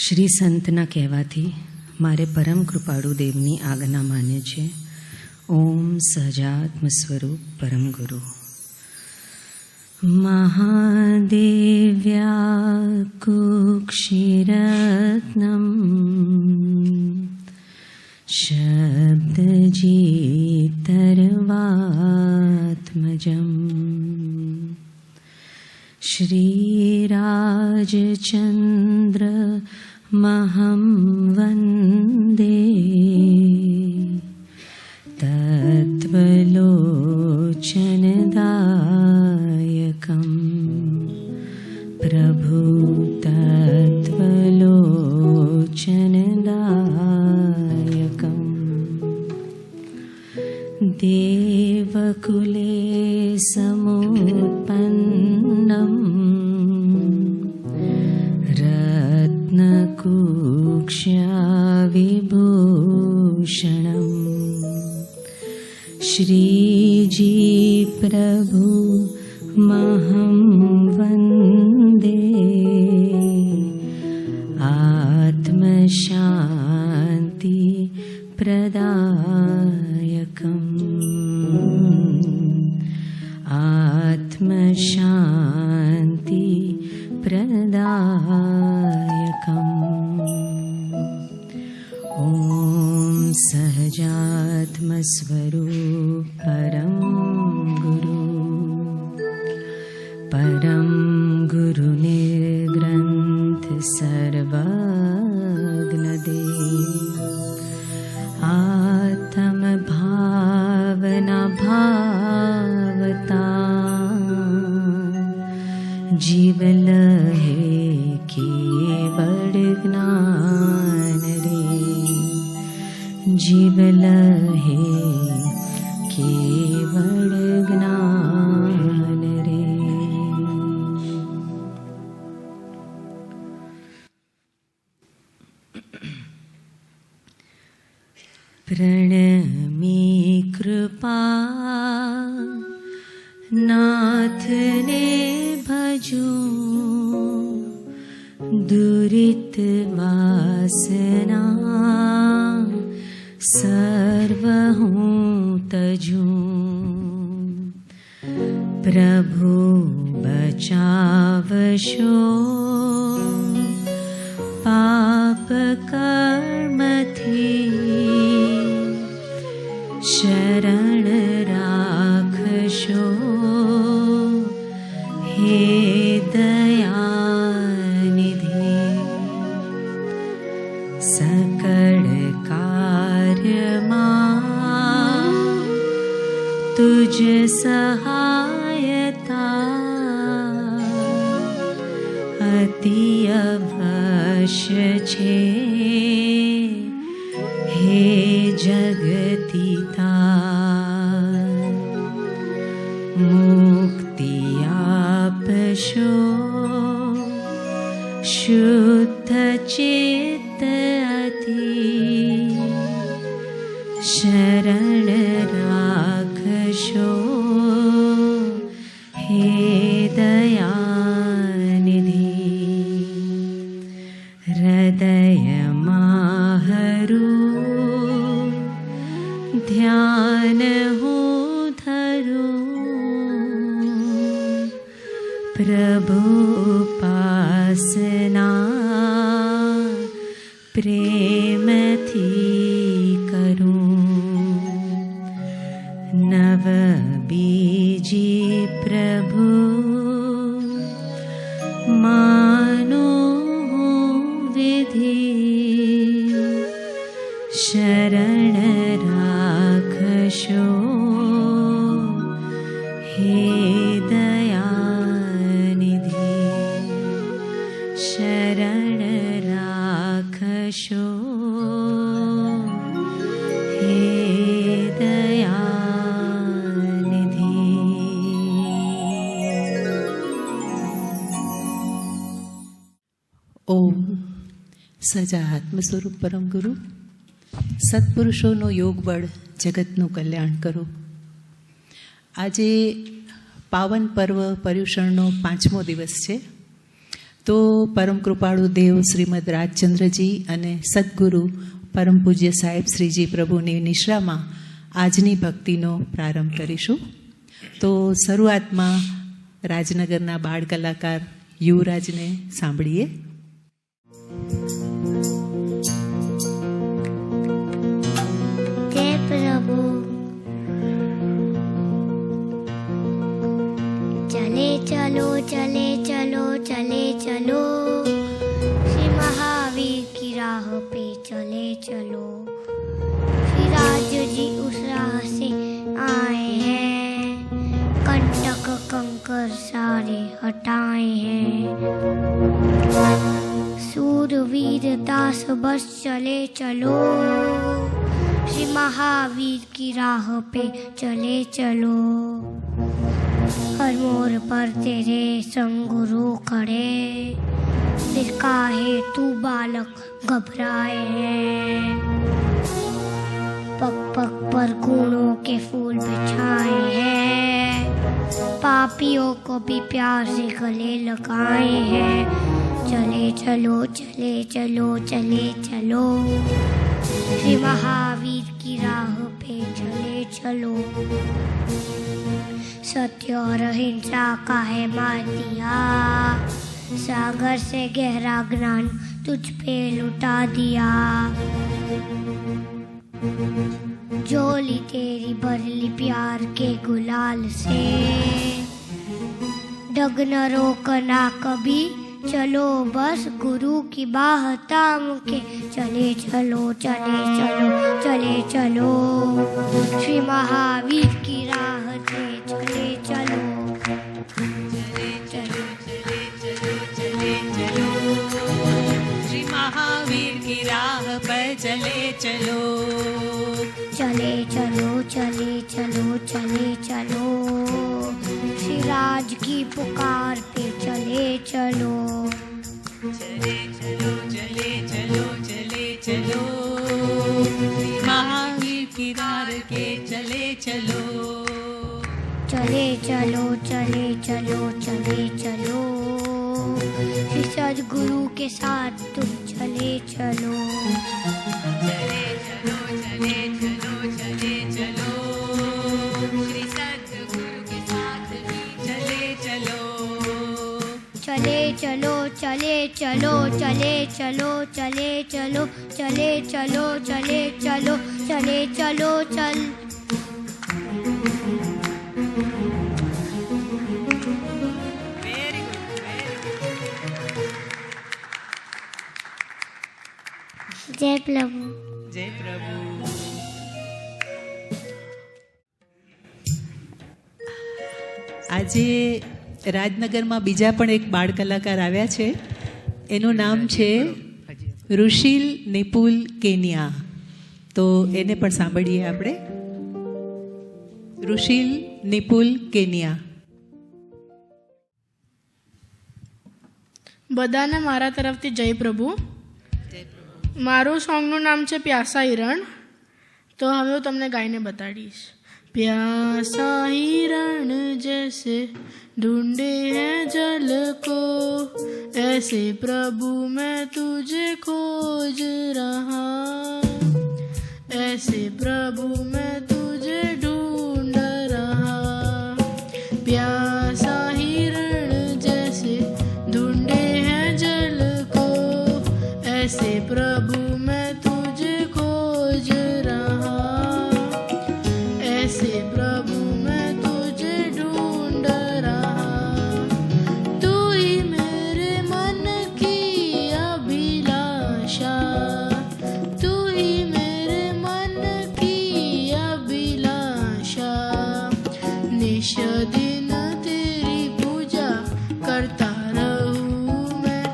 શ્રી સંતના કહેવાથી મારે પરમ કૃપાળુ દેવની આજ્ઞા માન્ય છે. ઓમ સહજાત્મ સ્વરૂપ પરમ ગુરુ. મહાદેવ્યા કુક્ષિરત્નમ શબ્દજીતર્વાત્મજમ શ્રીરાજચંદ્ર महं वन्दे तत्त्वलोचनदायकं प्रभु तत्त्वलोचनदायकं देवकुले समुत्पन्नं रत्नकुक्ष्याविभूषणं श्रीजी प्रभु महं वन्दे आत्मशान्ति प्रदायकम् आत्मशान्ति प्रदायकम्. ॐ सहजात्मस्वरूप परं गुरु निर्ग्रन्थ सर्वज्ञदेव आत्मभावना भावता जीवलहे केवल ज्ञान रे जीवलहे केवल ज्ञान रे. प्रणमी कृपा नाथ ने भजो दुरित वासना सर्व हूँ तजू प्रभु बचावशो पाप कर्म थी शरण राखशो हे दयानिधि सकल कार्यમાં तुझ सहायता अति अवश्य छे हे जगतीता मुक्ति आपशो शुद्ध चित्त अति शरण राखशो हे दयानिधि हृदय माहरू ध्यान हूँ धरूं प्रभु पासना प्रेम थी करूं नव बीजी प्रभु मानो विधि शरण राखशो हे दयानिधि शरण राखशो हे दयानिधि. ઓમ સજા આત્મ સ્વરૂપ પરમ ગુરુ સત્પુરુષોનો યોગ બળ જગતનું કલ્યાણ કરો. આજે પાવન પર્વ પર્યુષણનો 5મો દિવસ છે. તો પરમ કૃપાળુ દેવ શ્રીમદ રાજચંદ્રજી અને સદગુરુ પરમ પૂજ્ય સાહેબ શ્રીજી પ્રભુની નિશ્રામાં આજની ભક્તિનો પ્રારંભ કરીશું. તો શરૂઆતમાં રાજનગરના બાળ કલાકાર યુવરાજને સાંભળીએ. जय प्रभु चले चलो चले चलो चले चलो श्री महावीर की राह पे चले चलो. श्री राज जी उस राह से आए हैं, कंटक कंकर सारे हटाए हैं. सूरवीर दास बस चले चलो, श्री महावीर की राह पे चले चलो. हर मोड़ पर तेरे संग गुरु खड़े, फिर काहे तू बालक घबराए हैं. पग पग पर गुणों के फूल बिछाए हैं, पापियों को भी प्यार से गले लगाए हैं. चले चलो चले चलो चले चलो, श्री महावीर की राह पे चले चलो. सत्य और अहिंसा का है मार दिया, सागर से गहरा ज्ञान तुझ पे लुटा दिया. झोली तेरी भरली प्यार के गुलाल से, डग न रोकना कभी, चलो बस गुरु की बाह थाम के चले चलो चले चलो चले चलो. श्री महावीर की राह पे चले चलो. चले चलो चले चलो चले चलो, श्री महावीर की राह पर चले चलो. चले चलो चले चलो चले चलो, श्री राज की पुकार पे चले चलो. चले चलो चले चलो चले चलो, श्री महावीर की राह के चले चलो. चले चलो चले चलो चले चलो, श्री सदगुरु के साथ तुम चले चलो. चले चलो चले चलो चले चलो, श्री सद्गुरु के साथ भी चले चलो. चले चलो चले चलो चले चलो चले चलो चले चलो चले चलो चले चलो चल. जय प्रभु. जय प्रभु. આજે રાજનગરમાં બીજા પણ એક બાળ કલાકાર આવ્યા છે. એનું નામ છે ઋષિલ નિપુલ કેનિયા. તો એને પણ સાંભળીએ આપણે. ઋષિલ નિપુલ કેનિયા. બધાને મારા તરફથી જય પ્રભુ. મારું સોંગનું નામ છે પ્યાસા હિરણ. તો હવે હું તમને ગાઈને બતાડીશ. प्यासा हिरण जैसे ढूंढे हैं जल को, ऐसे प्रभु मैं तुझे खोज रहा. ऐसे प्रभु मैं तुझे ढूंढ रहा. प्यासा हिरण जैसे ढूंढे हैं जल को, ऐसे प्रभु मैं तुझे खोज रहा. ऐसे प्रभु मैं तुझे ढूंढ रहा. तू ही मेरे मन की अभिलाषा, तू ही मेरे मन की अभिलाषा. निश दिन तेरी पूजा करता रहूं मैं,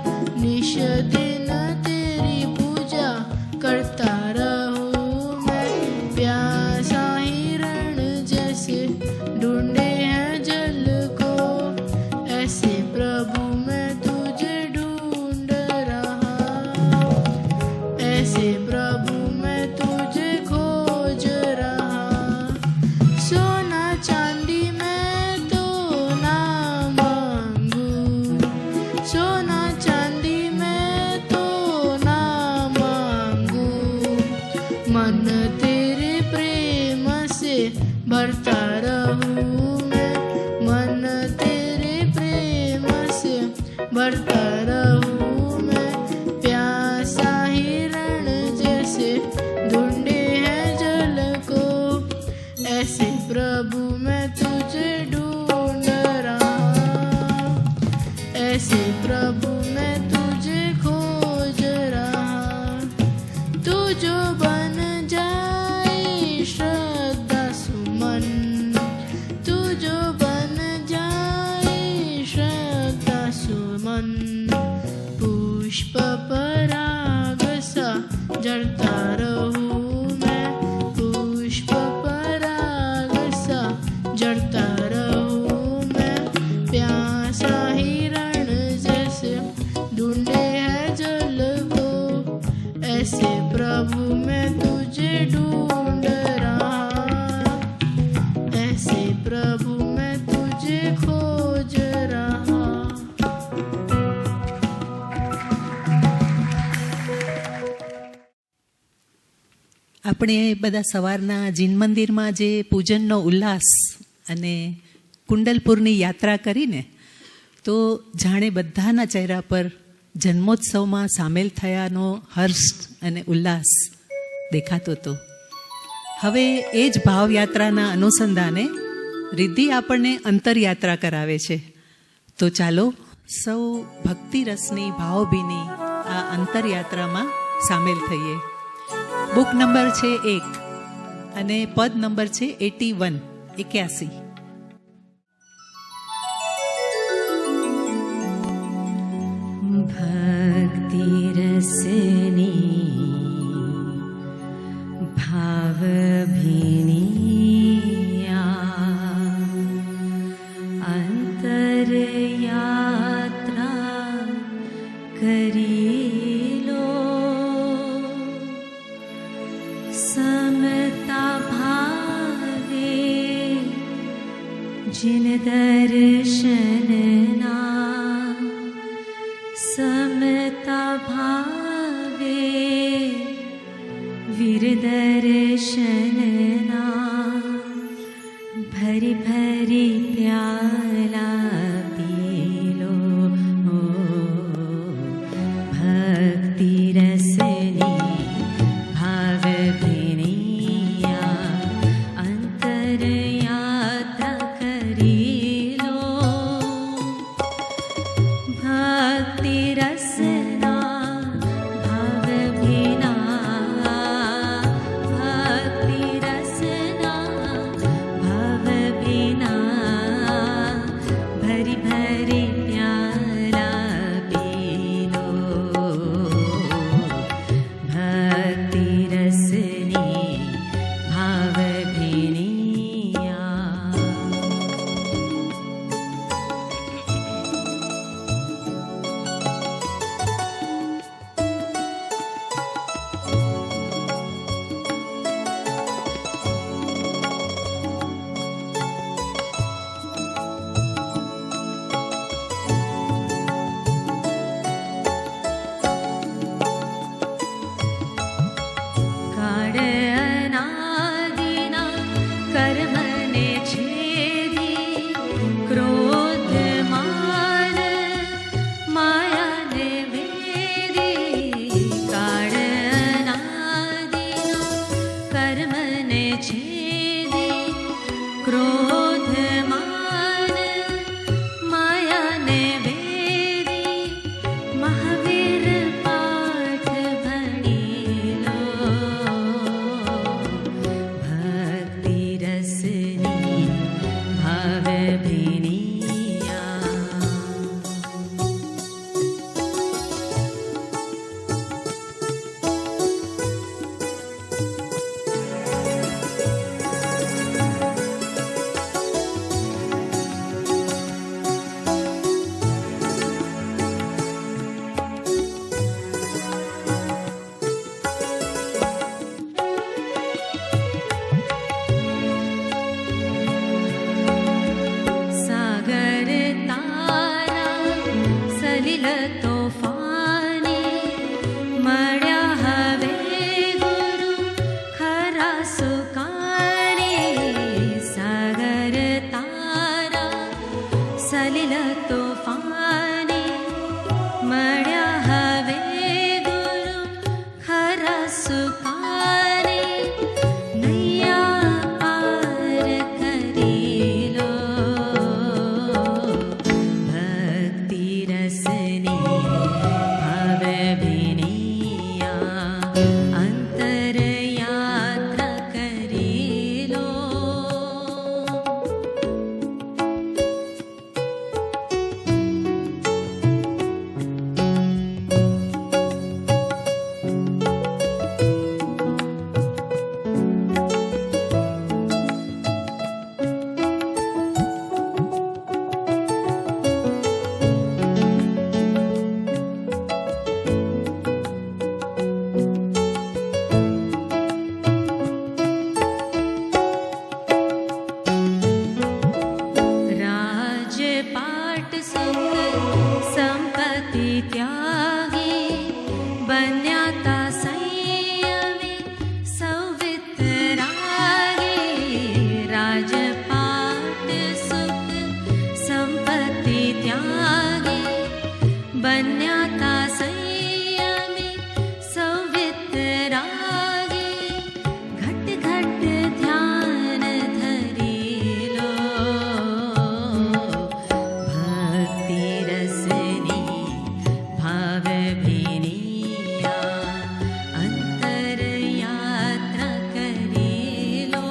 निश दिन तेरी पूजा करता रहूं मैं. प्यासा ढूंढे हैं जल को, ऐसे प्रभु मैं तुझे ढूंढ रहा. ऐसे प्रभु मैं तुझे खोज रहा. सोना चांदी मैं तो ना मांगू, सोना भरता रहूं मैं प्यासा हिरण जैसे ढूंढे है जल को, ऐसे प्रभु मैं तुझे ढूंढ रहा, ऐसे प्रभु मैं तुझे खोज रहा। तू जो बन जाए श्रद्धा सुमन, तू जो बन जाए श्रद्धा सुमन, पुष्प पराग सा जड़ता रहूं मैं, पुष्प पराग सा जड़ता रहूं मैं प्यासा हिरण जैसे ढूंढे है जल को, ऐसे प्रभु मैं तुझे ढूंढ रहा, ऐसे प्रभु मैं तुझे खोज रहा। આપણે બધા સવારના જીન મંદિરમાં જે પૂજનનો ઉલ્લાસ અને કુંડલપુરની યાત્રા કરીને તો જાણે બધાના ચહેરા પર જન્મોત્સવમાં સામેલ થયાનો હર્ષ અને ઉલ્લાસ દેખાતો હતો. હવે એ જ ભાવયાત્રાના અનુસંધાને રિદ્ધિ આપણને અંતરયાત્રા કરાવે છે. તો ચાલો સૌ ભક્તિરસની ભાવભીની આ અંતરયાત્રામાં સામેલ થઈએ. બુક નંબર છે 1 અને પદ નંબર છે 81. भक्ति रसनी भाव भिनिया अंतर यात्रा करी लो, समता भावे जिन दर्शन ना, समता भावे वीर दर्शनना, भरी भरी प्याला पी लो, भक्ति रसनी भाव भिनिया अंतर यात्रा करी लो, भक्ति रसना भाव भिना, भक्ति रसना भाव भिना, भरी भरी प्याला पी लो, भक्ति रसनी भाव भिनिया. કાળ અનાદિના કર્મને છેદી, ક્રોધ માન માયાને વેદી, કાળ અનાદિના કર્મને છેદી, ક્રોધ માન માયાને વેદી, મહાવીર પાઠ ભણી લો, ભક્તિ રસની ભાવ ભીનિયા. સાગર તારા સલિલ તોફાની મળ્યા હવે ગુરુ ખરા સુકાણી, સાગર તારા સલિલ તોફાની મળ્યા હવે ગુરુ ખરા સુકારે નૈયા પાર કરી લો ભક્તિ રસની હવે ભીનિયા અંતર યાત્રા કરી લો રાજપાટ સુખ સંપત્તિ ત્યાગી બન્યા તા સંયમી સૌ વિતરાગી રાજપાટ સુખ સંપત્તિ ત્યાગી બન્યા તા સંયમી સૌ વિતરાગી ઘટ ઘટ ધ્યાન ધરી લો ભક્તિ રસની ભાવ ભીનિયા અંતર યાત્રા કરી લો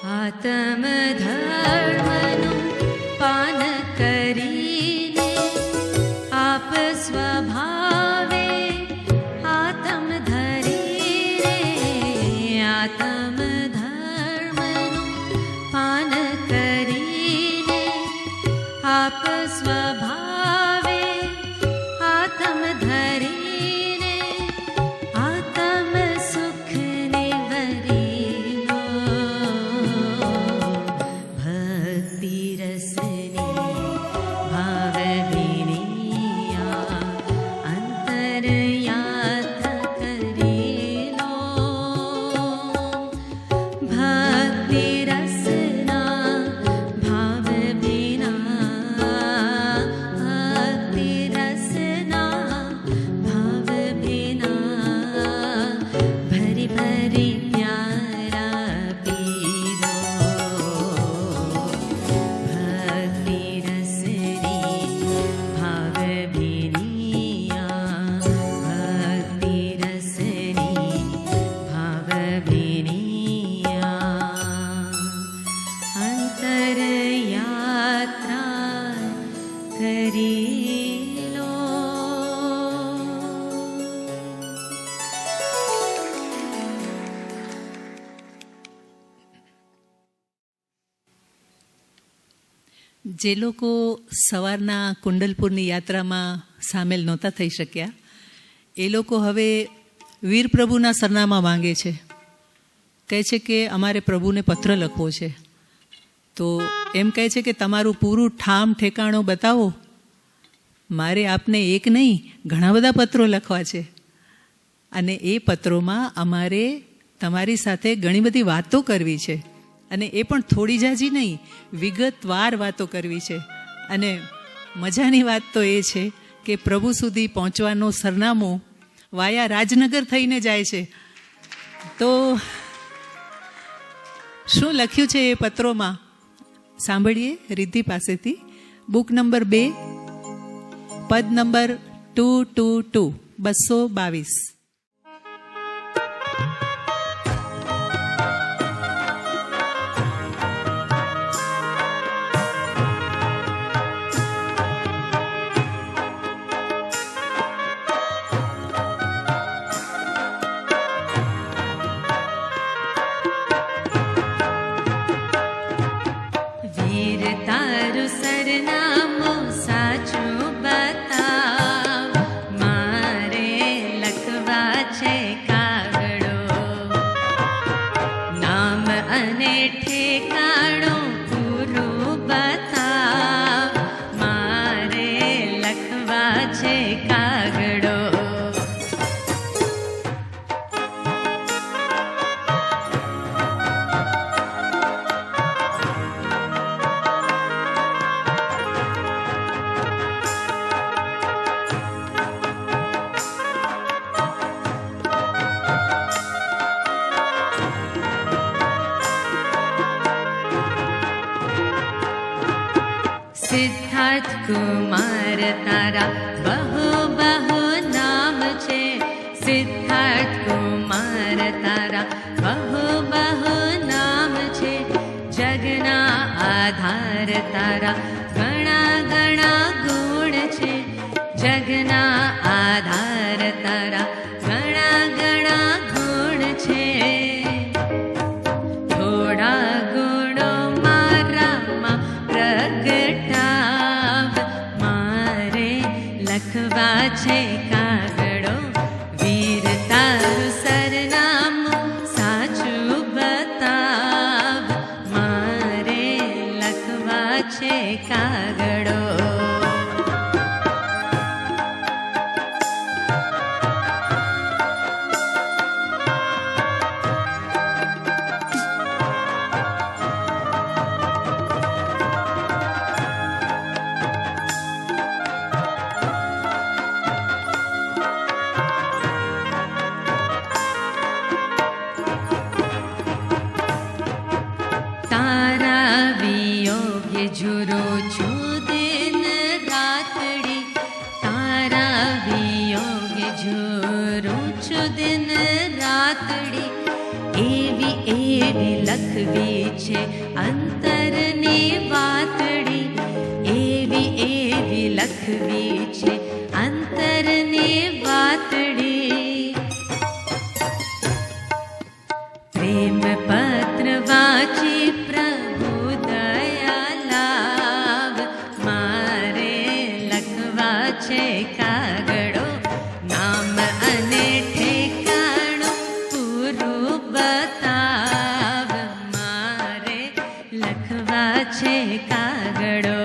આત્મ ધર્મનું પાન કરીને આપ સ્વભાવે આત્મ ધરીને આત્મ ધર્મનું પાન કરીને આપ સ્વભાવે આત્મ ધરીને આત્મ સુખને વરી લો ભક્તિ રસની ભાવ ભીનિયા અંતર યાત્રા કરી લો ભક્તિ રસના ભાવ ભીના ભક્તિ રસના ભાવ ભીના ભરી ભરી પ્યારા પીરો ભક્તિ રસની ભાવ ભીનિયા ભક્તિ રસની ભાવ ભીનિયા અંતર યાત્રા કરી લો જે લોકો સવારના કુંડલપુરની યાત્રામાં સામેલ નહોતા થઈ શક્યા એ લોકો હવે વીર પ્રભુના સરનામા માંગે છે કહે છે કે અમારે પ્રભુને પત્ર લખવો છે તો એમ કહે છે કે તમારું પૂરું ઠામ ઠેકાણું બતાવો મારે આપને એક નહીં ઘણા બધા પત્રો લખવા છે અને એ પત્રોમાં અમારે તમારી સાથે ઘણી બધી વાતો કરવી છે અને એ પણ થોડી જાજી નહીં વિગતવાર વાતો કરવી છે અને મજાની વાત તો એ છે કે પ્રભુ સુધી પહોંચવાનું સરનામું વાયા રાજનગર થઈને જાય છે તો શું લખ્યું છે એ પત્રોમાં સાંભળીએ રિદ્ધિ પાસેથી બુક નંબર 2 પદ નંબર 222 222 સરનામું સાચું બતાવ મારે લખવા સિદ્ધાર્થ કુમાર તારા બહુ બહુ નામ છે. સિદ્ધાર્થ કુમાર તારા બહુ બહુ નામ છે. જગના આધાર તારા ઘણા ઘણા ગુણ છે. જગના આધાર તારા ઘણા ઘણા ગુણ છે. થોડા ગુણો મારામાં પ્રગટાવ, મારે લખવા છે કાગળો. વીર તારું સરનામું સાચું બતાવ, મારે લખવા છે કાગળો. તારા વિયોગે ઝૂરું છું દિન રાતડી. તારા વિયોગે ઝૂરું છું દિન રાતડી. એવી એવી લખવી છે અંતરની વાતડી. એવી એવી લખવી છે અંતરની વાતડી. પ્રેમ પત્ર વાંચી પ્રભુ દયા લાવ, મારે લખવા છે કાગળો. નામ અને ઠેકાણું પૂરું બતાવ, મારે લખવા છે કાગળો.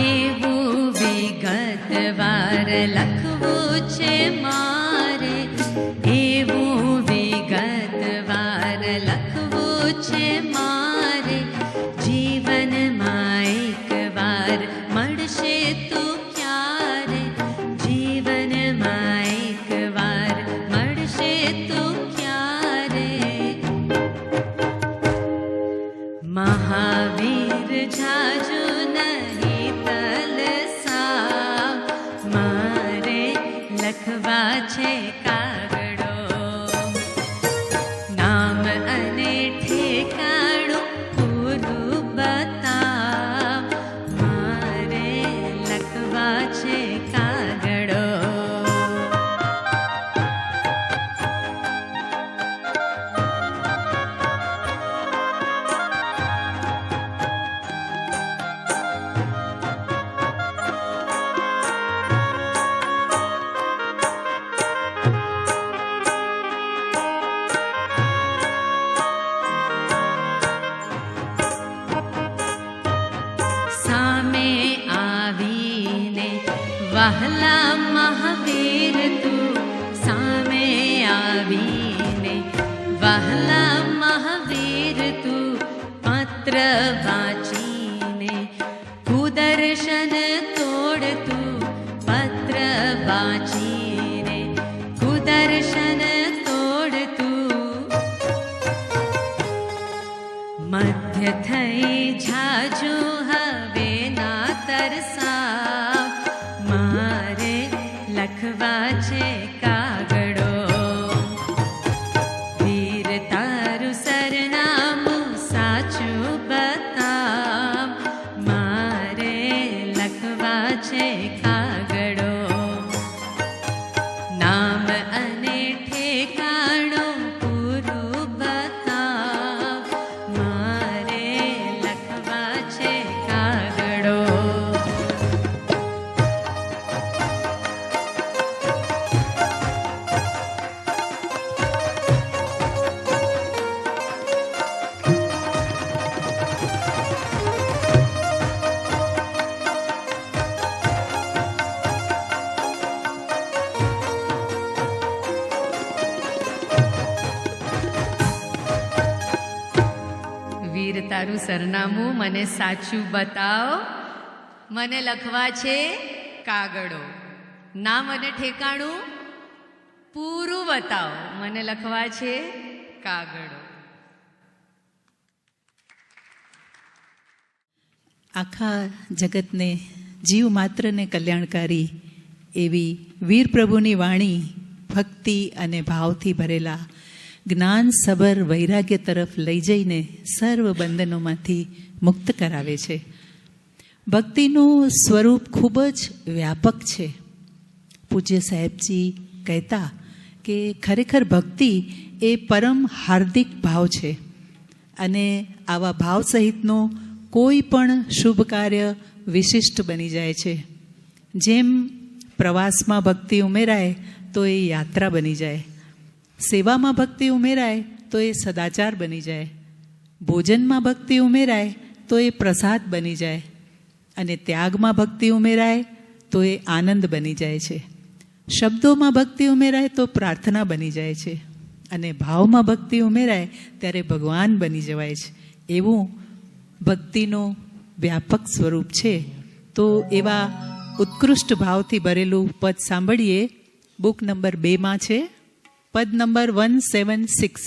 એવું વિગતવાર લખવું છે મારે. એવું વિગતવાર લખવું છે મારે. જીવનમાં એકવાર મળશે તું ક્યારે. જીવનમાં એકવાર મળશે તું ક્યારે. મહાવીર જાજુ નહીં તલસાવ, મારે લખવા છે કાગળો. નામ અને ઠેકાણું પૂરું બતાવ, મારે લખવા છે કાગળો. સામે આવીને વહલા મહાવીર તું. સામે આવીને વહલા મહાવીર તું. પત્ર વાંચીને કુદર્શન તોડ તું. પત્ર વાંચીને કુદર્શન તોડ તું. મધ્ય થઈ જાજુ હવે ના તરસાવ, મારે લખવા છે કાગળો. વીર તારું સરનામું સાચું બતાવ, મારે લખવા છે કાગળો. નામ અને ઠેકાણું પૂરું બતાવ, મારે લખવા છે કાગળો. વીર તારું સરનામું મને સાચું બતાવ, મને લખવા છે કાગળો. નામ અને ઠેકાણું પૂરું બતાવ, મને લખવા છે કાગળો. આખા જગતને જીવ માત્રને કલ્યાણકારી એવી વીર પ્રભુની વાણી ભક્તિ અને ભાવથી ભરેલા જ્ઞાનસભર વૈરાગ્ય તરફ લઈ જઈને સર્વ બંધનોમાંથી મુક્ત કરાવે છે. ભક્તિનું સ્વરૂપ ખૂબ જ વ્યાપક છે. પૂજ્ય સાહેબજી કહેતા કે ખરેખર ભક્તિ એ પરમ હાર્દિક ભાવ છે અને આવા ભાવ સહિતનું કોઈ પણ શુભ કાર્ય વિશિષ્ટ બની જાય છે. જેમ પ્રવાસમાં ભક્તિ ઉમેરાય તો એ યાત્રા બની જાય, સેવામાં ભક્તિ ઉમેરાય તો એ સદાચાર બની જાય, ભોજનમાં ભક્તિ ઉમેરાય તો એ પ્રસાદ બની જાય અને ત્યાગમાં ભક્તિ ઉમેરાય તો એ આનંદ બની જાય છે. શબ્દોમાં ભક્તિ ઉમેરાય તો પ્રાર્થના બની જાય છે અને ભાવમાં ભક્તિ ઉમેરાય ત્યારે ભગવાન બની જવાય છે. એવું ભક્તિનું વ્યાપક સ્વરૂપ છે. તો એવા ઉત્કૃષ્ટ ભાવથી ભરેલું પદ સાંભળીએ. બુક નંબર 2માં છે, પદ નંબર 176.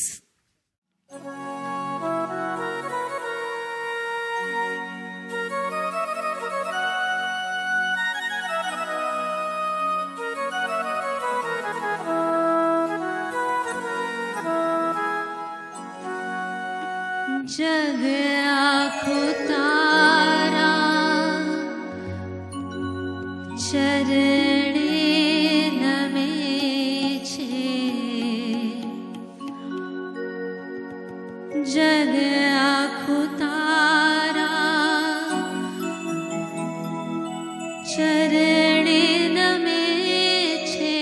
જગ આખું તારા ચરણે નમે છે, જગ આખું તારા ચરણે નમે છે,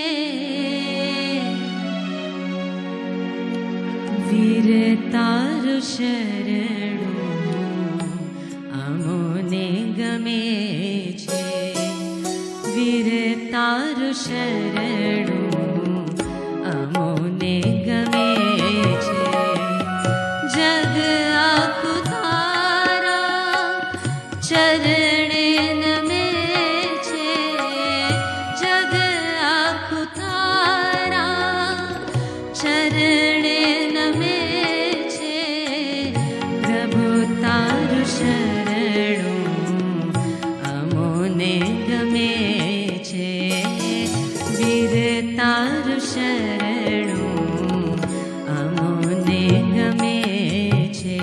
વીર તારું શરણું અમોને ગમે છે, વીર તારું શરણું અમોને ગમે છે, જગ આખું તારા ચરણે નમે છે, જગ આખું તારા ચરણે નમે છે, પ્રભુ તારું શરણું અમોને ગમે છે, વીર તારું શરણું અમોને ગમે છે.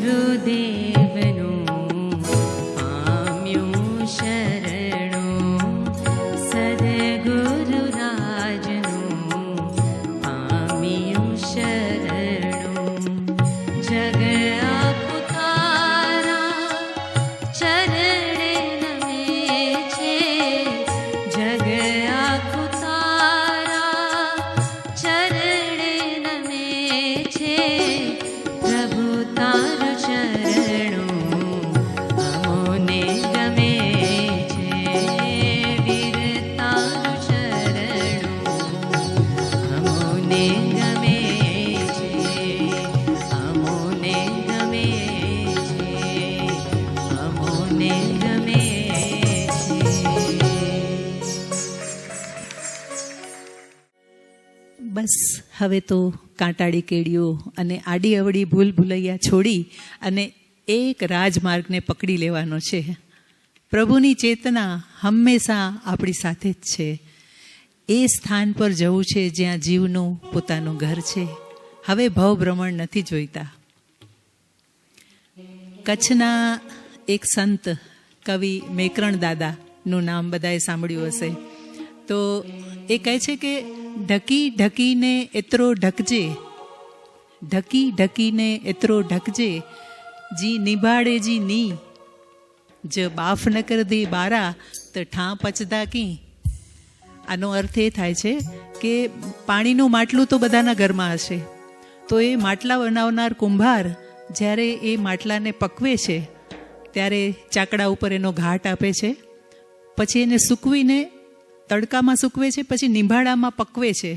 ગુરુદેવનું પામ્યું શરણું, સદગુરુ રાજનું પામ્યું શરણું. જગ આખું તારા ચરણે નમે છે, જગ આખું તારા ચરણે નમે છે. પ્રભુ તારું ચરણું અમોને ગમે છે, વીર તારું ચરણું અમોને ગમે છે, અમોને ગમે છે, અમોને ગમે છે. બસ હવે તો કાંટાળી કેડીઓ અને આડી અવળી ભૂલ ભૂલૈયા છોડી અને એક રાજમાર્ગને પકડી લેવાનો છે. પ્રભુની ચેતના હંમેશા આપણી સાથે જ છે. એ સ્થાન પર જવું છે જ્યાં જીવનું પોતાનું ઘર છે. હવે ભવભ્રમણ નથી જોઈતા. કચ્છના એક સંત કવિ મેકરણ દાદાનું નામ બધાએ સાંભળ્યું હશે. તો એ કહે છે કે ઢકી ઢકીને એતરો ઢકજે, ઢકી ઢકીને એતરો ઢકજે, જી નિભાડે જી ની, જ બાફ ન કર દે બારા તો ઠાં પચદા કી. આનો અર્થ એ થાય છે કે પાણીનું માટલું તો બધાના ઘરમાં હશે, તો એ માટલા બનાવનાર કુંભાર જ્યારે એ માટલાને પકવે છે ત્યારે ચાકડા ઉપર એનો ઘાટ આપે છે, પછી એને સૂકવીને તડકામાં સૂકવે છે, પછી નિભાડામાં પકવે છે.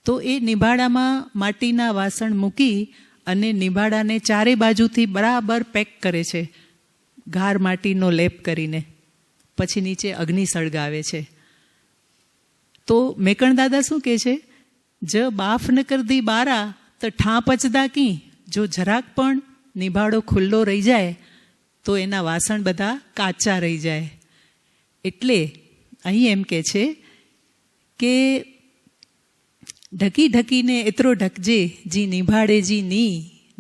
તો એ નિભાડામાં માટીના વાસણ મૂકી અને નિભાડાને ચારે બાજુથી બરાબર પેક કરે છે, ઘાર માટીનો લેપ કરીને, પછી નીચે અગ્નિ સળગાવે છે. તો મેકણ દાદા શું કહે છે? જ બાફ ન કર દી બારા તો ઠાં પચદા કી. જો જરાક પણ નિભાડો ખુલ્લો રહી જાય તો એના વાસણ બધા કાચા રહી જાય. એટલે અહીં એમ કહે છે કે ઢકી ઢકીને એતરો ઢકજે, જી નિભાડે જી ની,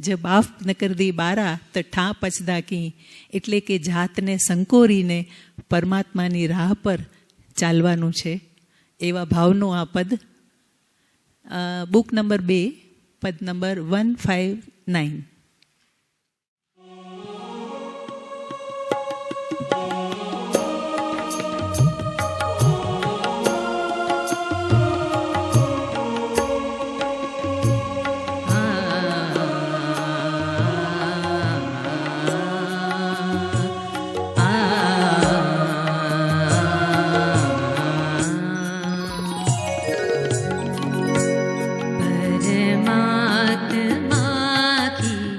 જ બાફ ન કર દી બારા તો ઠાં પચદા કી. એટલે કે જાતને સંકોરીને પરમાત્માની રાહ પર ચાલવાનું છે. એવા ભાવનું આ પદ બુક નંબર 2 પદ નંબર 159. પરમાત્મા કી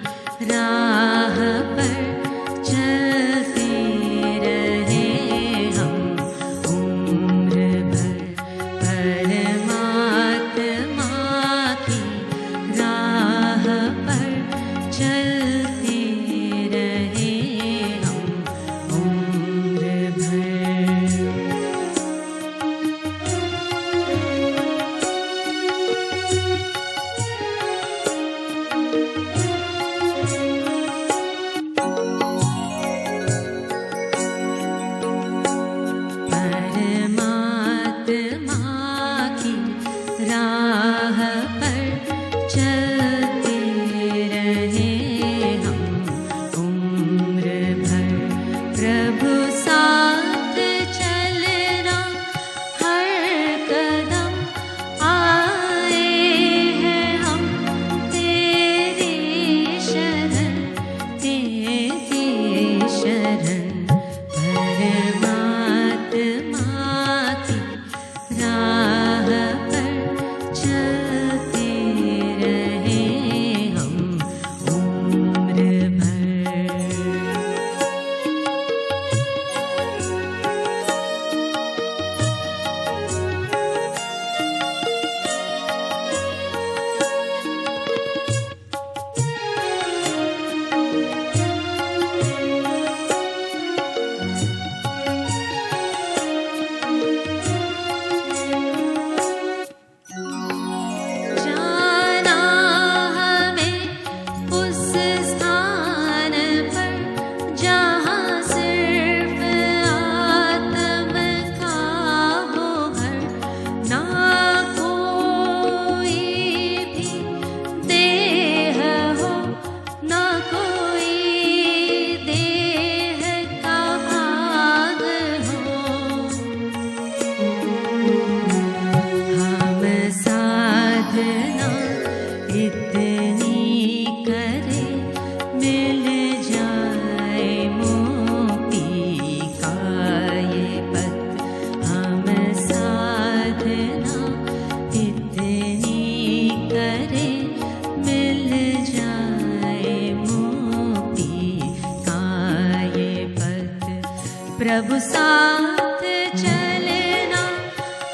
प्रभु साथ चलना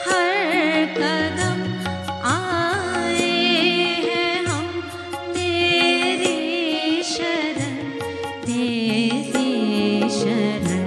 हर कदम आए हैं हम तेरी शरण तेरी शरण।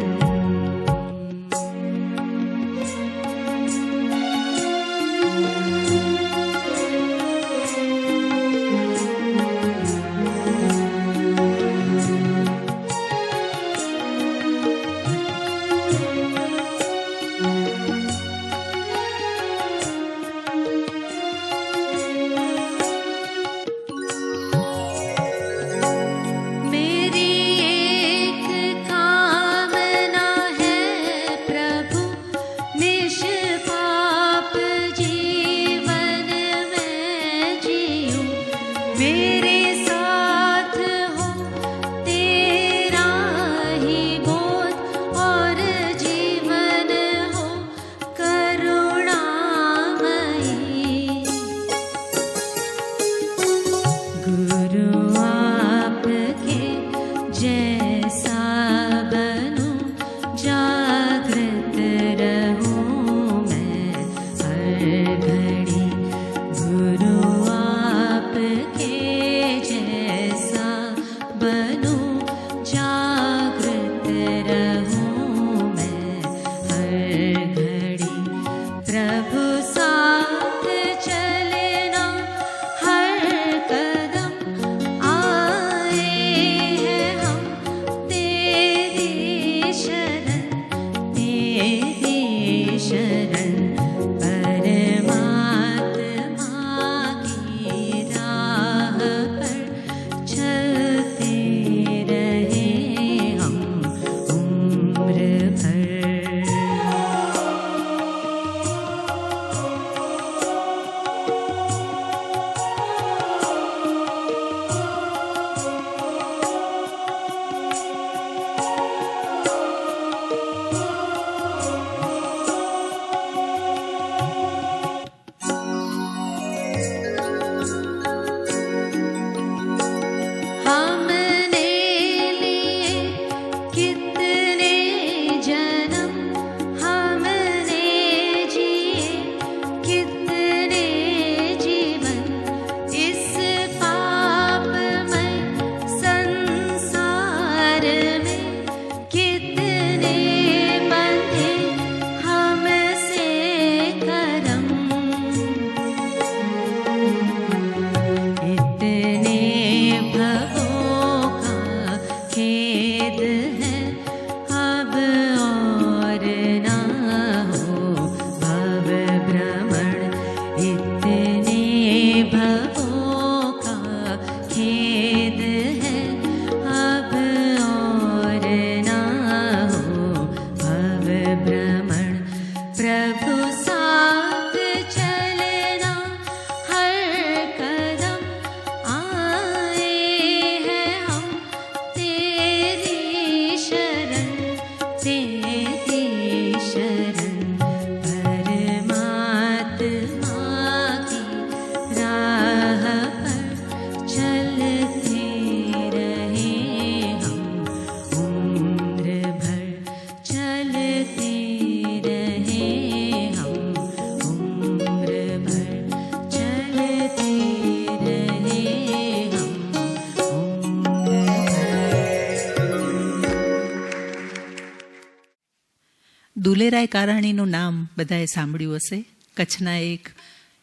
દુલેરાય કારાણીનું નામ બધાએ સાંભળ્યું હશે. કચ્છના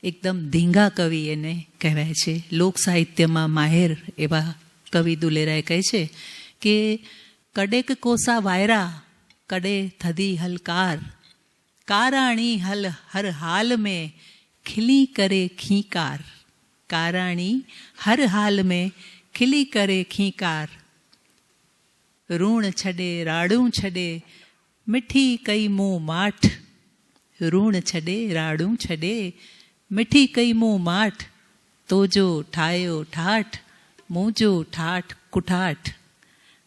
એકદમ ધીંગા કવિ એને કહેવાય છે. લોક સાહિત્યમાં માહેર એવા કવિ દુલેરાય કહે છે કે કડેક કોસા વાયરા કડે થદી હલકાર કારાણી હર હાલ મેં ખીલી કરે ખીંકાર. કારાણી હર હાલ મેં ખીલી કરે ખીંકાર. ઋણ છડે રાડું છડે મીઠી કઈ મું માઠ. ઋણ છડે રાડું છડે મીઠી કઈ મું માઠ. તોજો ઠાયો ઠાઠ મોજો ઠાઠ કુઠાઠ.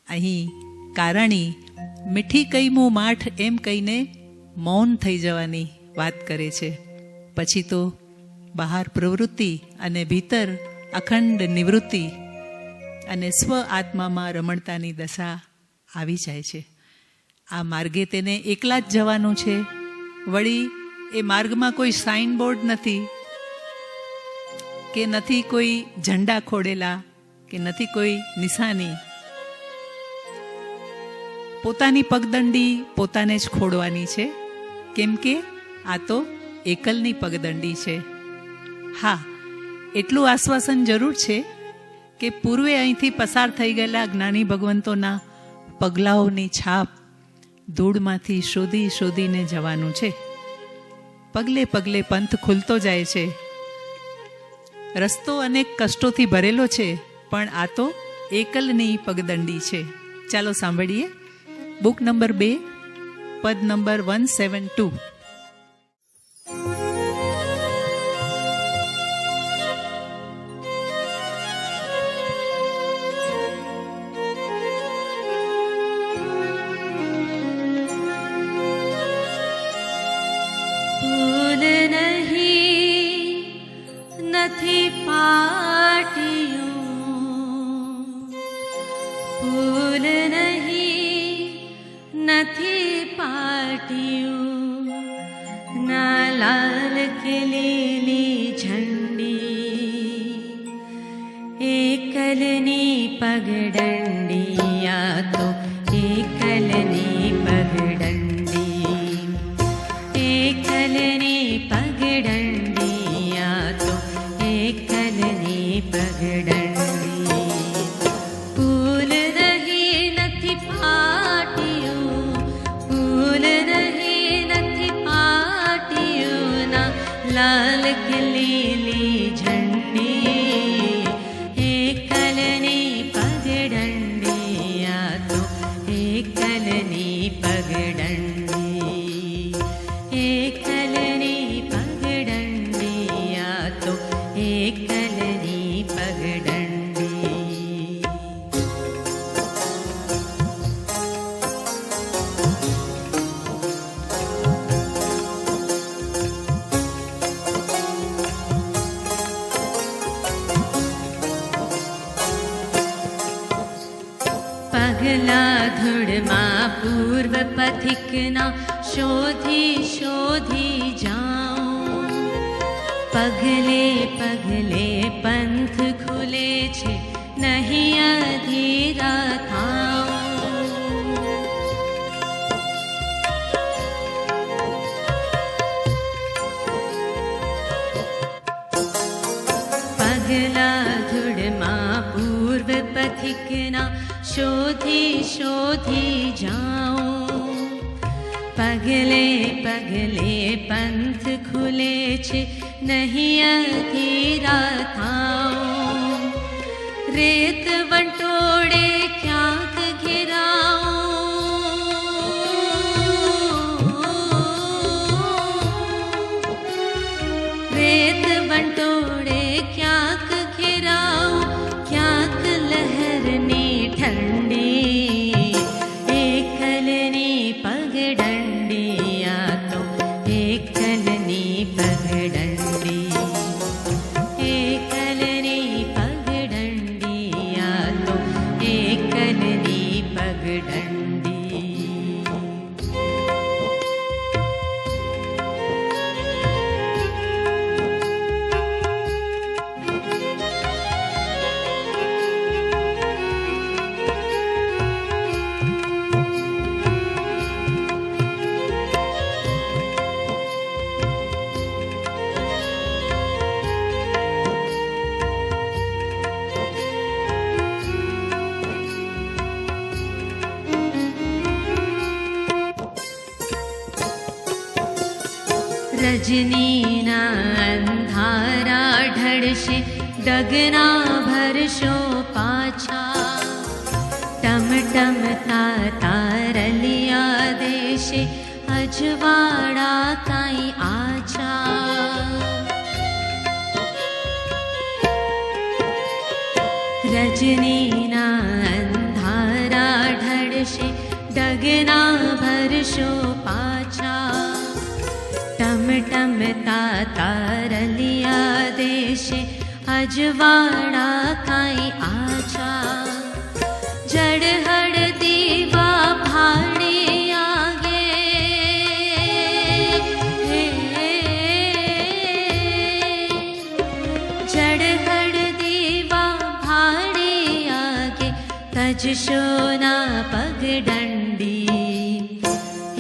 અહીં કારાણી મીઠી કઈ મું માઠ એમ કહીને મૌન થઈ જવાની વાત કરે છે. પછી તો બહાર પ્રવૃત્તિ અને ભીતર અખંડ નિવૃત્તિ અને સ્વ આત્મામાં રમણતાની દશા આવી જાય છે. આ માર્ગે તેને એકલા જ જવાનું છે. વળી એ માર્ગમાં કોઈ સાઇનબોર્ડ નથી, કે નથી કોઈ ઝંડા ખોડેલા, કે નથી કોઈ નિશાની. પોતાની પગદંડી પોતાને જ ખોડવાની છે, કેમ કે આ તો એકલની પગદંડી છે. હા, એટલું આશ્વાસન જરૂર છે કે પૂર્વે અહીંથી પસાર થઈ ગયેલા જ્ઞાની ભગવંતોના પગલાઓની છાપ ધૂળમાંથી શોધી શોધીને જવાનું છે. પગલે પગલે પંથ ખુલતો જાય છે. રસ્તો અનેક કષ્ટોથી ભરેલો છે, પણ આ તો એકલની પગદંડી છે. ચાલો સાંભળીએ બુક નંબર 2, પદ નંબર 172. નથી પાટિયું, ફૂલ નહીં નથી પાટિયું, ના લાલ કે લીલી ઝંડી, એકલની પગડંડી, આ તો એકલની પગડંડી, એકલની પગડંડી, આ તો એકલની પગડંડી. ફૂલ નહીં નથી પાટિયું, ફૂલ નહીં નથી પાટિયું, ના લાલ કે લીલી ઝંડી, એકલની પગડંડી, આ તો એકલની પગડંડી, એકલની પગડંડી, આ તો એકલની પગડંડી. પગલા ધૂળમાં પૂર્વ પથિકના શોધી શોધી જાઉં, પગલે પગલે પંથ ખુલે છે, નહીં અધીરા થાઉં. પગલા ધૂળમાં પૂર્વ પથિકના શોધી શોધી જાઉં, પગલે પગલે પંથ ખુલે છે, નહીં અધીરા થાઉં. રેત વંટોળે ક્યાંક ઘેરાઉં, રેત વંટોળે ક્યાંક ઘેરાઉં, ક્યાંક લહેરની ઠંડી, એકલની પગડંડી, આ તો એકલની પગડંડી, એકલની પગડંડી, આ તો એકલની પગડંડી. રજનીના અંધારા ઢળશે, ડગના ભરશો પાછા, ટમટમતા તારલિયા દેશે, અજવાળા કાંઈ આછા. રજનીના અંધારા ઢળશે, ડગના ભરશો પાછા, ટમટમતા તારલિયા દેશે, અજવાળા કાંઈ આછા. જડહડ દીવા ભાળિયા, भजशोना पगडंडी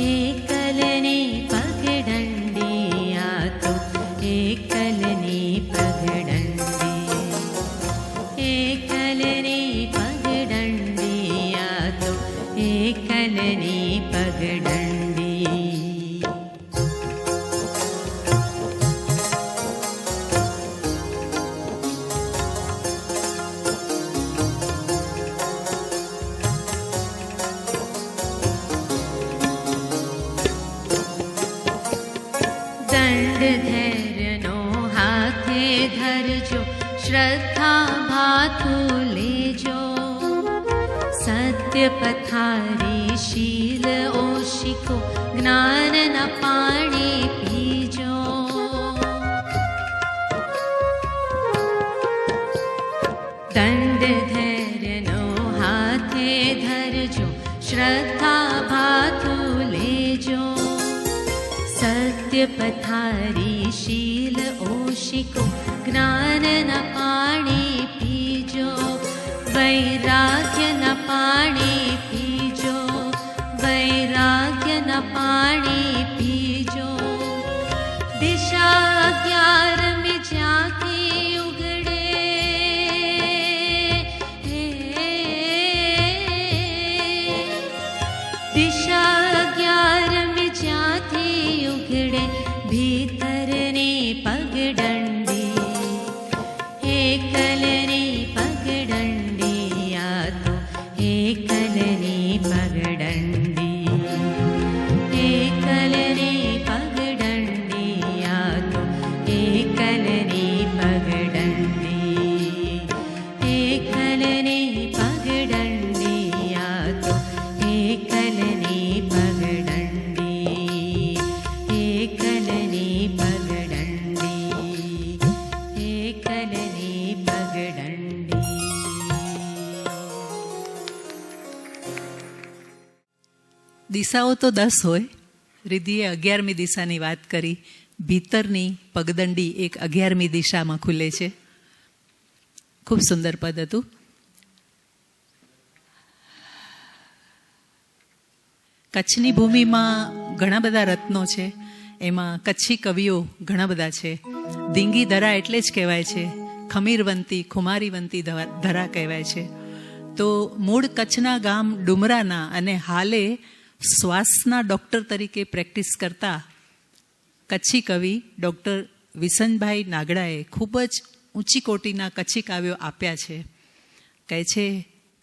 एकलने पगडंडी आ तो एकलने पगडंडी एकलने पगडंडी आ तो एकलने पगडंडी धैर्यनो हाथे धरजो श्रद्धा भाथु लेजो सत्य पथारी शील ओशिको ज्ञान न पाणी पीजो दंड धैर्यनो हाथे धरजो श्रद्धा भाथु लेजो सत्य पथारी शील ओशिको ज्ञान न पाणी पीजो वैराग्य न पाणी पीजो वैराग्य न पाणी पीजो दिशा 11 में जाके उगड़े दिशा 11 में जाके उगड़े भीतर ने पगडंडी एकलने पगडंडी आ तो एकलने पगडंडी एकलने पगडंडी आ तो एकलने पगडंडी एकलने पगडंडी आ तो एकलने पगडंडी एकलने पगडंडी एकलने पगडंडी દિશાઓ તો 10 હોય. રિદ્ધિએ 11મી દિશાની વાત કરી. ભીતરની પગદંડી એક 11મી દિશામાં ખુલે છે. ખૂબ સુંદર પદ હતું. કચ્છની ભૂમિમાં ઘણા બધા રત્નો છે. એમાં કચ્છી કવિઓ ઘણા બધા છે. ધીંગી ધરા એટલે જ કહેવાય છે. ખમીરવંતી ખુમારીવંતી ધરા કહેવાય છે. તો મૂળ કચ્છના ગામ ડુમરાના અને હાલે શ્વાસના ડૉક્ટર તરીકે પ્રેક્ટિસ કરતા કચ્છી કવિ ડૉક્ટર વિસનભાઈ નાગડાએ ખૂબ જ ઊંચી કોટીના કચ્છી કાવ્યો આપ્યા છે. કહે છે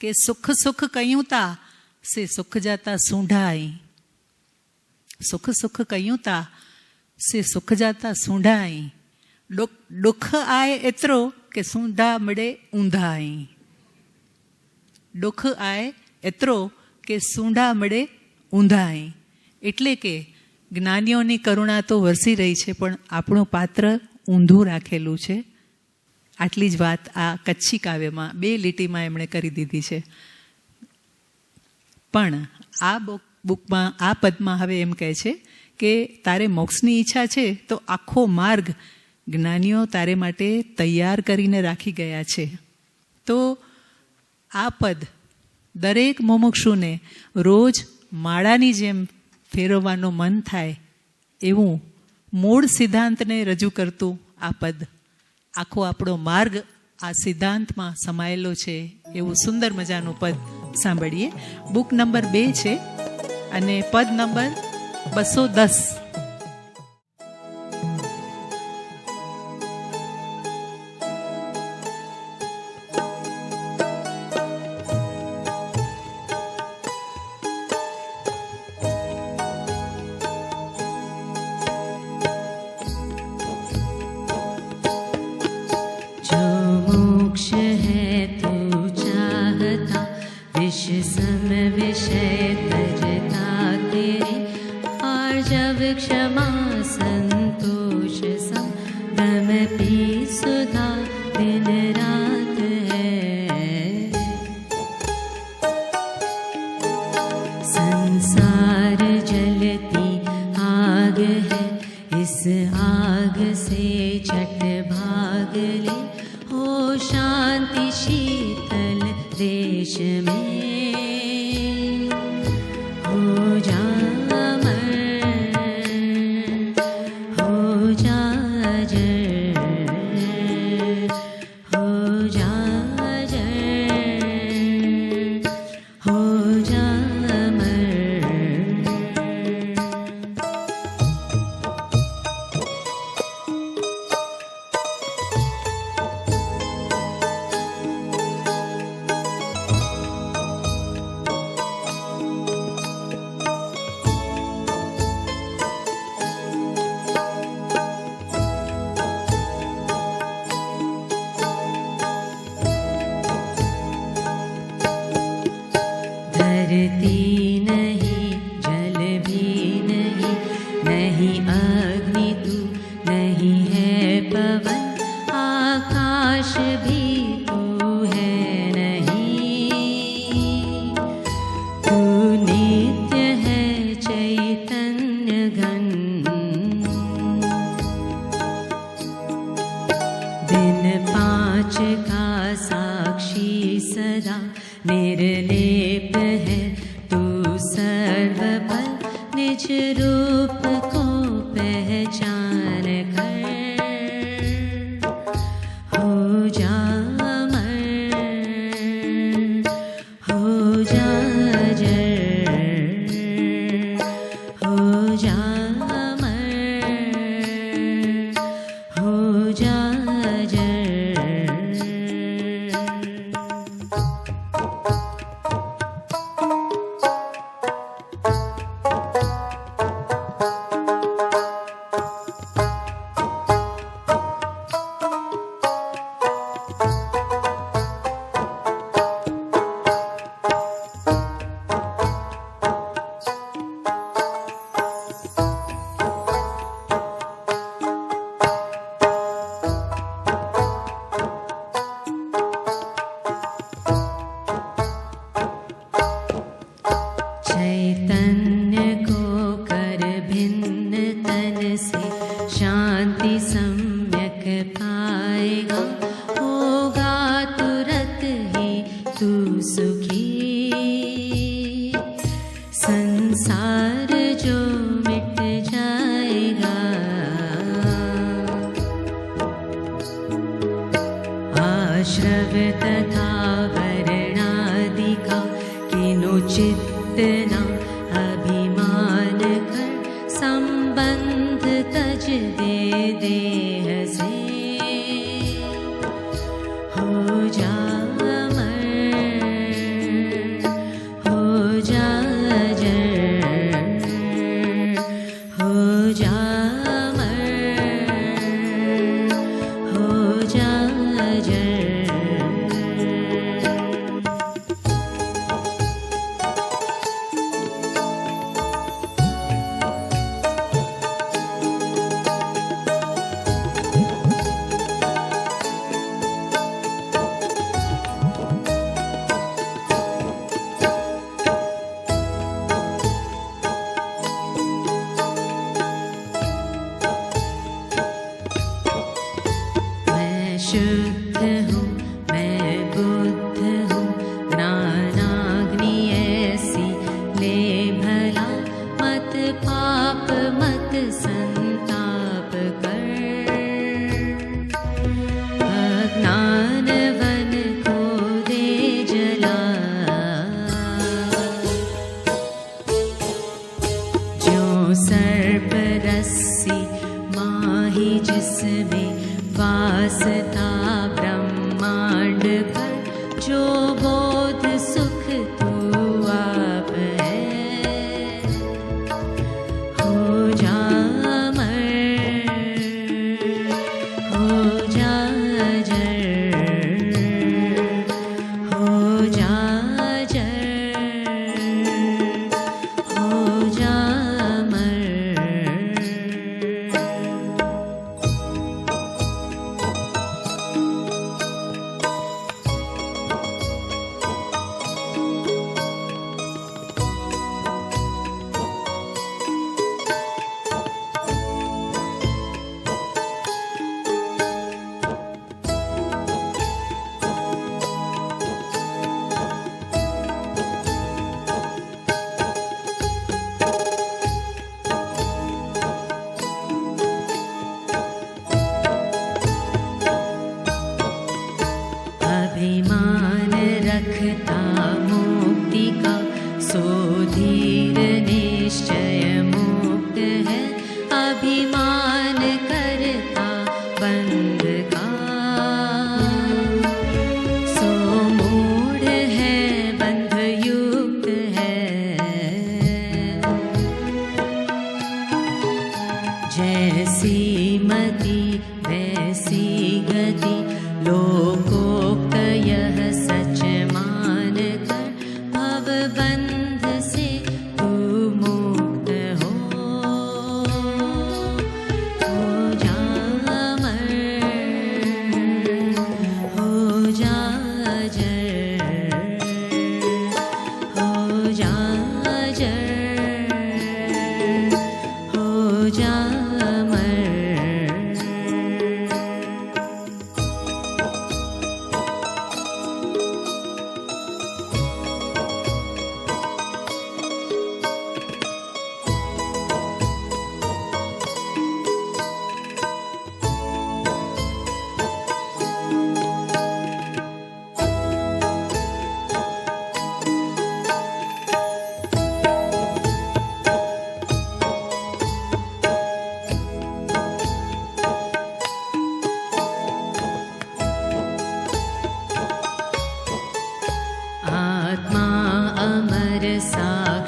કે સુખ સુખ કહ્યું તા સે સુખ જાતા સૂંઢાઈ સુખ સુખ કહ્યું તા સે સુખ જાતા સૂંઢાઈ દુઃખ આય એતરો કે સૂંઢા મળે ઊંધાઈ દુઃખ આય એતરો કે સૂંઢા મળે ઊંધાઈ એટલે કે જ્ઞાનીઓની કરુણા તો વરસી રહી છે પણ આપણું પાત્ર ઊંધું રાખેલું છે. આટલી જ વાત આ કચ્છી કાવ્યમાં 2 લીટીમાં એમણે કરી દીધી છે. પણ આ બુકમાં આ પદમાં હવે એમ કહે છે કે તારે મોક્ષની ઈચ્છા છે તો આખો માર્ગ જ્ઞાનીઓ તારે માટે તૈયાર કરીને રાખી ગયા છે. તો આ પદ દરેક મુમુક્ષુને રોજ માળાની જેમ ફેરવવાનું મન થાય એવું મૂળ સિદ્ધાંતને રજૂ કરતું આ પદ આખો આપણો માર્ગ આ સિદ્ધાંતમાં સમાયેલો છે એવું સુંદર મજાનું પદ સાંભળીએ. બુક નંબર 2 છે અને પદ નંબર 210. शांति शीतल देश में धरती नहीं, जल भी नहीं, नहीं अग्नि तू, नहीं है पवन, आकाश भी तू है नहीं। तू नित्य है चैतन्य घन, दिन पाँच का साक्षी सदा, निर्लेप है तू सर्वबल, निज रूप को पहचान कर हो जा अमर, हो जा अजर, हो जा अमर, हो जा अजर। चैतन्य को कर भिन्न तन से, शांति सम्यक पाएगा, होगा तुरत ही तू सुखी। संसार जो मिट जाएगा, आश्रव तथा वर्णादि का किनुचित ना अभिमान कर, संबंध तज दे देह से हो जा अमर, हो जा अजर, हो जा अमर, हो जा अजर। शुद्ध हूँ मैं बुद्ध हूँ, ज्ञानाग्नि ऐसी ले भला, मत पाप मत संताप कर, अज्ञान वन को दे जला। ज्यों सर्प रस्सी माही जिसमें वास था ब्रह्मांड पर, जो बोध सुख तू आप है, हो जा अमर, हो जा अजर, हो जा अजर, हो जा अमर।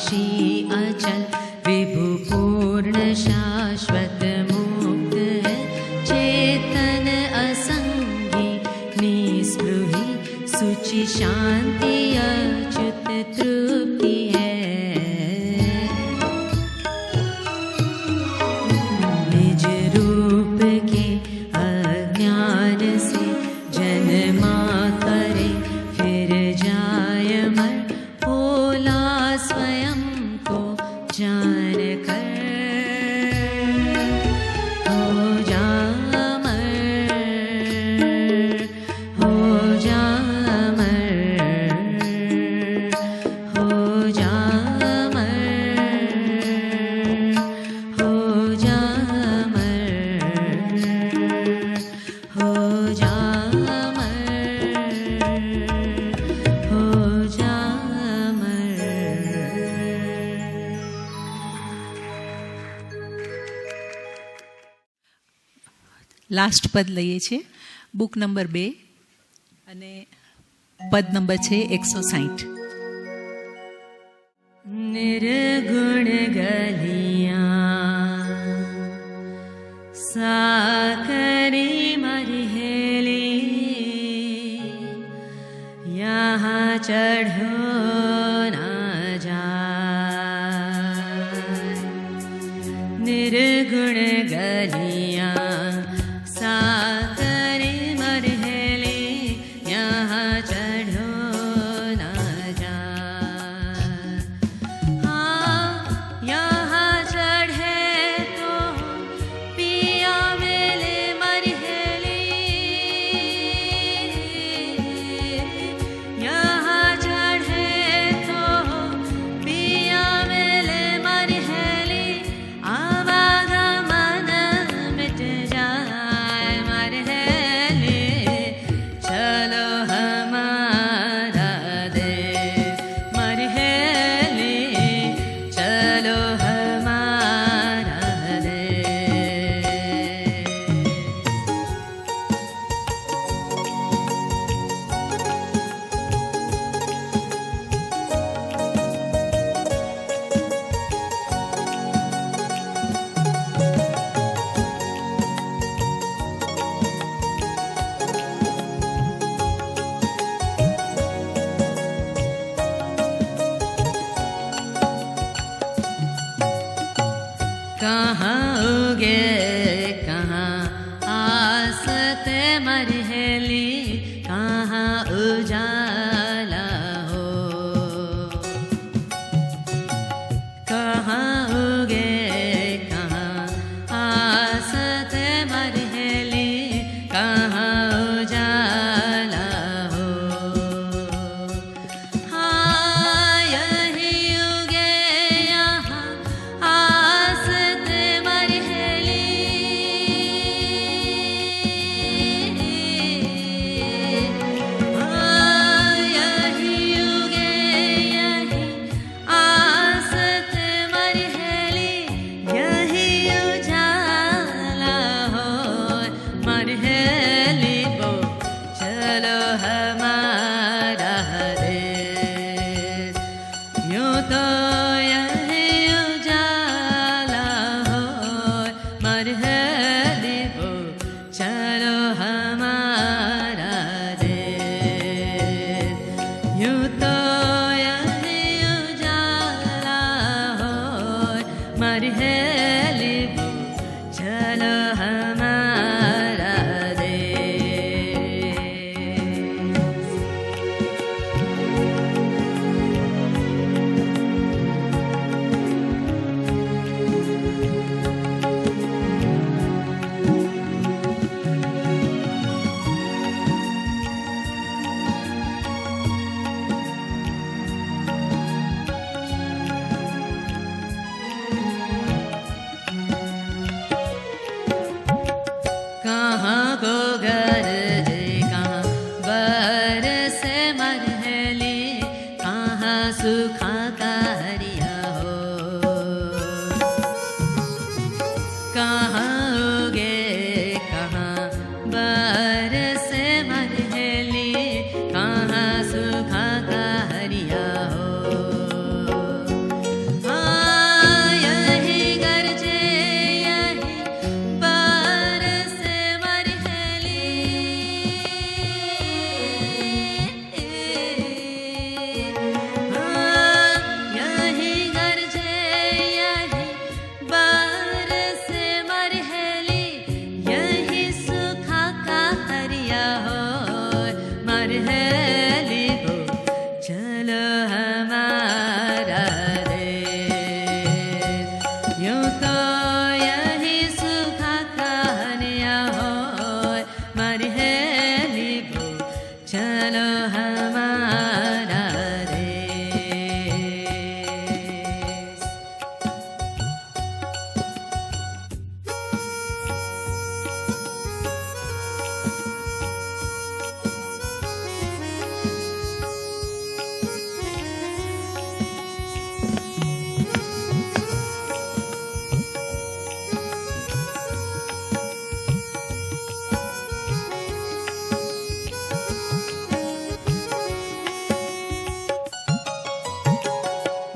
साक्षी अचल विभु पूर्ण शाश्वत मुक्त है, चेतन असंगी निस्पृही सुचि शांति अच्युत तृप्ति है। निज रूप के अज्ञान से जन्मा करे, फिर जाय मर, भोला स्वयं को जान कर हो जा अमर, हो जा अमर, हो जा अमर, हो जा अमर, हो जा अमर, हो जा अमर। લાસ્ટ પદ લઈએ છીએ, બુક નંબર 2 અને પદ નંબર છે 160. निर्गुण गलियां साकरी मरहेली, यहाँ चढ़ो ना जाए। निर्गुण गलियां साकरी मरहेली, यहाँ चढ़ो ना जाए। हाँ यहाँ चढ़े तो पिया मेले मरहेली, यहाँ चढ़े तो पिया मेले मरहेली, आवागमन मिट जाए मरहेली, चलो हमारा देश मरहेली, चलो हमारा देश। कहाँ उगे कहाँ आसत मरहेली, कहाँ उजाला हो। कहाँ उगे कहाँ आसत मरहेली, कहाँ उजाला हो। हाँ यही उगे यहाँ आसत मरहेली, हाँ यही उगे यही आसत मरहेली, यही उजाला हो मरहेली वो, चलो हमारा देश। यूं तो यही उजाला हो मरहेली वो, चलो हमारा देश। यूं तो यही उजाला हो मरहेली वो, चलो हमारा देश।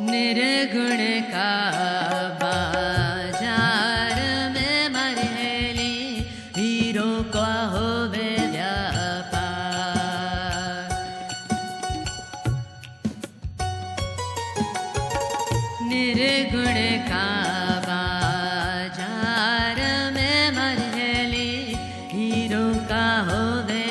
निर्गुण का बाजार में मरहेली हीरो का होवे व्यापार निर्गुण का बाजार में मरहेली हीरो का होवे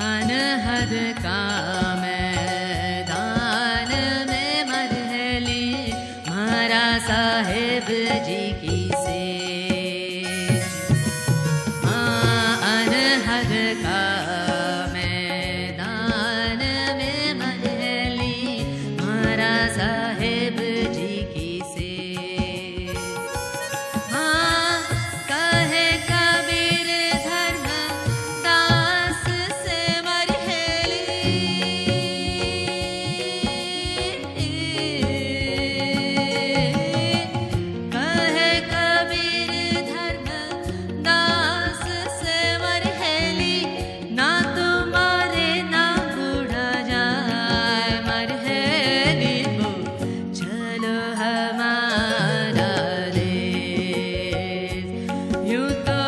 अनहद का मैदान में मरहेली महाराज साहेब जी की सेज अनहद का मैदान में मरहेली महाराज साहेब जी की सेज कहे कबीर धर्म दास से कहे कबीर धर्म दास से मरहेली ना तुम्हारे ना बूढ़ा जाए मरहेली हो चलो हमारा देश यूं तो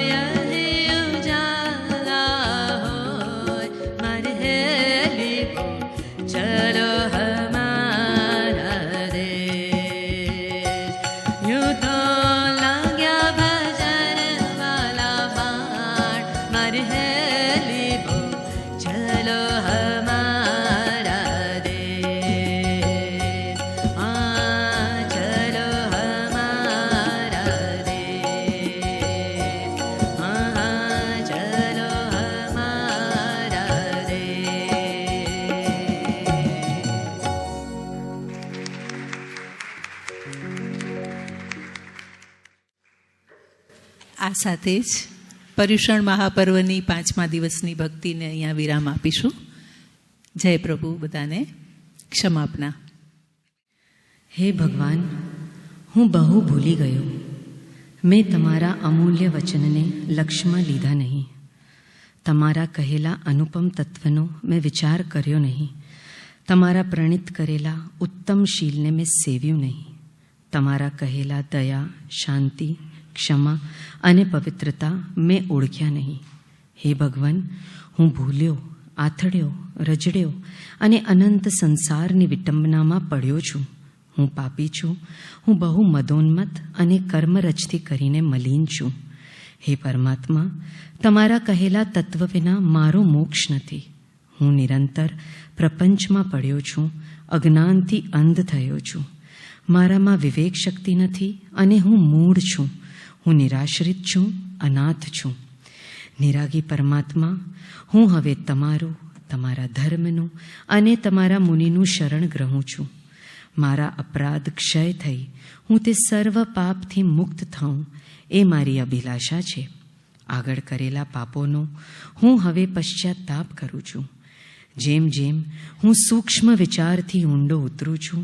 यही उजाला हो मरहेली हो चलो हमारा देश यूं तो लग्या भजन वाला बाण मरहेली हो चलो हमारा देश चलो हमारा देश चलो हमारा આ સાથે જ પર્યુષણ મહાપર્વની 5મા દિવસની ભક્તિને અહીંયા વિરામ આપીશું. જય પ્રભુ, બધાને ક્ષમાપના. હે ભગવાન, હું બહુ ભૂલી ગયો. મેં તમારા અમૂલ્ય વચનને લક્ષ્યમાં લીધા નહીં. તમારા કહેલા અનુપમ તત્વનો મેં વિચાર કર્યો નહીં. તમારા પ્રણિત કરેલા ઉત્તમ શીલને મેં સેવ્યું નહીં. તમારા કહેલા દયા, શાંતિ, ક્ષમા અને પવિત્રતા મેં ઓળખ્યા નહીં. હે ભગવાન, હું ભૂલ્યો, આથડ્યો, રજડ્યો અને અનંત સંસારની વિટંબનામાં પડ્યો છું. હું પાપી છું. હું બહુ મદોન્મત્ત અને કર્મરજથી કરીને મલિન છું. હે પરમાત્મા, તમારા કહેલા તત્વ વિના મારો મોક્ષ નથી. હું નિરંતર પ્રપંચમાં પડ્યો છું. અજ્ઞાનથી અંધ થયો છું. મારામાં વિવેક શક્તિ નથી અને હું મૂળ છું. હું નિરાશ્રિત છું, અનાથ છું. નિરાગી પરમાત્મા, હું હવે તમારું, તમારા ધર્મનું અને તમારા મુનિનું શરણ ગ્રહું છું. મારા અપરાધ ક્ષય થઈ હું તે સર્વ પાપથી મુક્ત થઉં એ મારી અભિલાષા છે. આગળ કરેલા પાપોનો હું હવે પશ્ચાતાપ કરું છું. જેમ જેમ હું સૂક્ષ્મ વિચારથી ઊંડો ઉતરું છું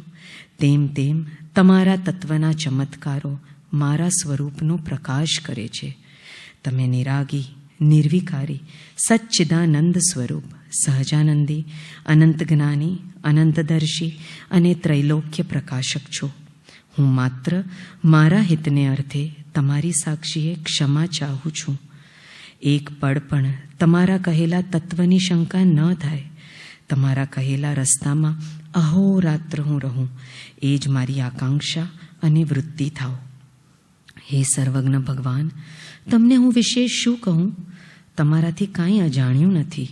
તેમ તેમ તમારા તત્વના ચમત્કારો મારા સ્વરૂપનો પ્રકાશ કરે છે. તમે નિરાગી, નિર્વિકારી, સચ્ચિદાનંદ સ્વરૂપ, સહજાનંદી, અનંત જ્ઞાની, અનંતદર્શી અને ત્રૈલોક્ય પ્રકાશક છો. હું માત્ર મારા હિતને અર્થે તમારી સાક્ષીએ ક્ષમા ચાહું છું. એક પળ પણ તમારા કહેલા તત્વની શંકા ન થાય. તમારા કહેલા રસ્તામાં અહોરાત્ર હું રહું, એ જ મારી આકાંક્ષા અને વૃત્તિ થાવ. હે સર્વજ્ઞ ભગવાન, તમને હું વિશેષ શું કહું? તમારાથી કાંઈ અજાણ્યું નથી.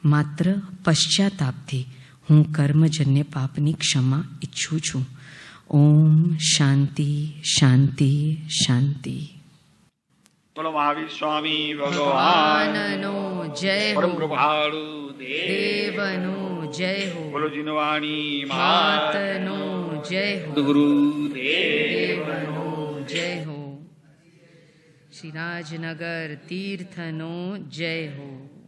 માત્ર પશ્ચાતાપથી હું કર્મજન્ય પાપની ક્ષમા ઈચ્છું છું. ઓમ શાંતિ શાંતિ શાંતિ. બોલો મહાવીર સ્વામી ભગવાન ભગવાનનો જય પરમ હો, કૃપાળુ દેવનો જય હો, બોલો જીનવાણી માત માતનો જય હો, ગુરુ દેવનો જય હો, શ્રી રાજનગર તીર્થનો જય હો.